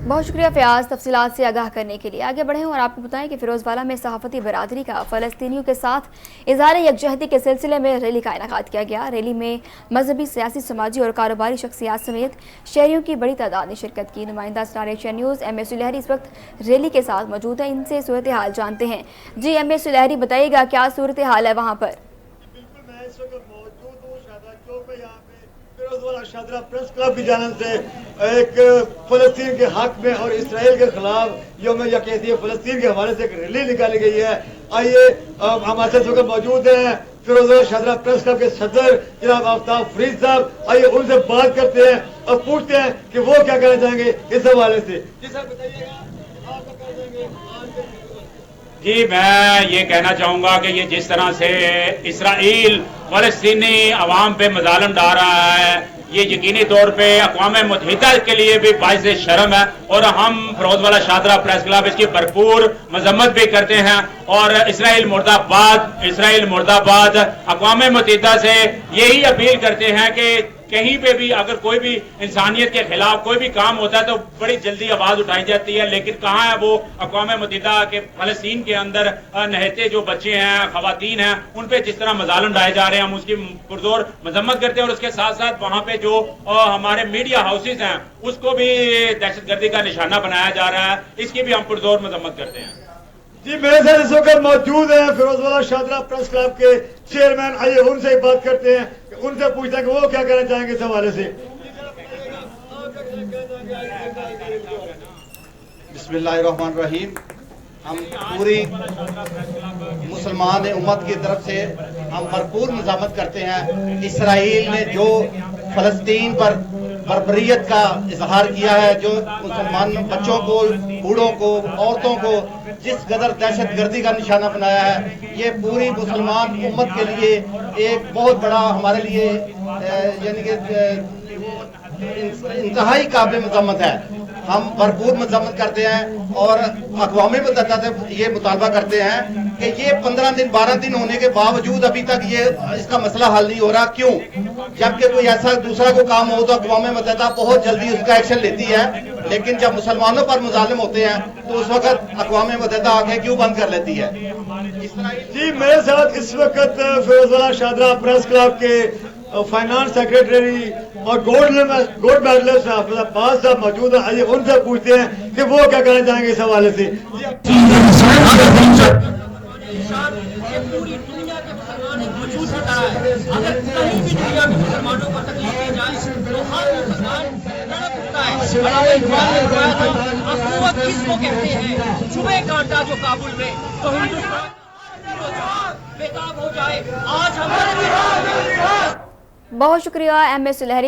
بہت شکریہ فیاض تفصیلات سے آگاہ کرنے کے لیے۔ آگے بڑھیں اور آپ کو بتائیں کہ فیروز والا میں صحافتی برادری کا فلسطینیوں کے ساتھ اظہار یکجہتی کے سلسلے میں ریلی کا انعقاد کیا گیا۔ ریلی میں مذہبی، سیاسی، سماجی اور کاروباری شخصیات سمیت شہریوں کی بڑی تعداد نے شرکت کی۔ نمائندہ اسٹار ایشیا نیوز ایم اے سلیحری اس وقت ریلی کے ساتھ موجود ہیں، ان سے صورتحال جانتے ہیں۔ جی ایم اے سلیحری، بتائیے گا کیا صورتحال ہے وہاں پر؟ شادرہ پریس کلب کی جانب سے ایک فلسطین کے حق میں اور اسرائیل کے خلاف یوم یکجہتی فلسطین کے حوالے سے ایک ریلی نکالی گئی ہے۔ آئیے ہمارے ساتھ موجود ہیں فیروز شادرہ پریس کلب کے صدر جناب آفتاب فرید صاحب، آئیے ان سے بات کرتے ہیں اور پوچھتے ہیں کہ وہ کیا کہنا چاہیں گے اس حوالے سے۔ جی سر بتائیے گا آپ کیا کہنا چاہیں گے؟ جی میں یہ کہنا چاہوں گا کہ یہ جس طرح سے اسرائیل فلسطینی عوام پہ مظالم ڈال رہا ہے، یہ یقینی طور پہ اقوام متحدہ کے لیے بھی باعث شرم ہے، اور ہم فیروز والا شادرہ پریس کلب اس کی بھرپور مذمت بھی کرتے ہیں، اور اسرائیل مرد آباد اقوام متحدہ سے یہی اپیل کرتے ہیں کہ کہیں پہ بھی اگر کوئی بھی انسانیت کے خلاف کوئی بھی کام ہوتا ہے تو بڑی جلدی آواز اٹھائی جاتی ہے، لیکن کہاں ہے وہ اقوام متحدہ کے فلسطین کے اندر نہتے جو بچے ہیں، خواتین ہیں، ان پہ جس طرح مظالم ڈائے جا رہے ہیں، ہم اس کی پرزور مذمت کرتے ہیں، اور اس کے ساتھ ساتھ وہاں پہ جو ہمارے میڈیا ہاؤسز ہیں اس کو بھی دہشت گردی کا نشانہ بنایا جا رہا ہے، اس کی بھی ہم پرزور مذمت کرتے ہیں۔ جی میرے ساتھ اس وقت موجود ہیں فیروز والا شادرہ پریس کلب کے چیئرمین، آئیے ان سے بات کرتے ہیں، ان سے پوچھتے ہیں کہ وہ کیا کہنا چاہیں گے اس حوالے سے۔ بسم اللہ الرحمن الرحیم۔ ہم پوری مسلمان امت کی طرف سے ہم بھرپور مذمت کرتے ہیں۔ اسرائیل نے جو فلسطین پر بربریت کا اظہار کیا ہے، جو مسلمان بچوں کو، بوڑھوں کو، عورتوں کو جس قدر دہشت گردی کا نشانہ بنایا ہے، یہ پوری مسلمان امت کے لیے ایک بہت بڑا ہمارے لیے یعنی کہ انتہائی قابل مذمت ہے۔ ہم بھرپور مذمت کرتے ہیں اور اقوام متحدہ سے یہ مطالبہ کرتے ہیں کہ یہ 15 دن 12 دن ہونے کے باوجود ابھی تک اس کا مسئلہ حل نہیں ہو رہا۔ کیوں؟ جبکہ کوئی ایسا دوسرا کوئی کام ہو تو اقوام متحدہ بہت جلدی اس کا ایکشن لیتی ہے، لیکن جب مسلمانوں پر مظالم ہوتے ہیں تو اس وقت اقوام متحدہ آگے کیوں بند کر لیتی ہے؟ جی میرے ساتھ اس وقت فیروز والا شادرہ پریس کلب کے فائنانس سیکریٹری اور گولڈ میڈلسٹ حافظ عباس صاحب موجود ہیں، آئیے ان سے پوچھتے ہیں کہ وہ کیا کہنا چاہیں گے اس حوالے سے۔ پوری دنیا کے مسلمان ایک وجود کی طرح ہے، اگر کہیں بھی دنیا میں مسلمانوں کو تکلیف دی جائے تو ہر مسلمان تڑپ اٹھتا ہے۔ علامہ اقبال نے فرمایا تھا، اخوت کس کو کہتے ہیں، چبھے کانٹا جو کابل میں تو ہندوستان بے تاب ہو جائے۔ آج ہمارے بہت شکریہ ایم اے سلیحری۔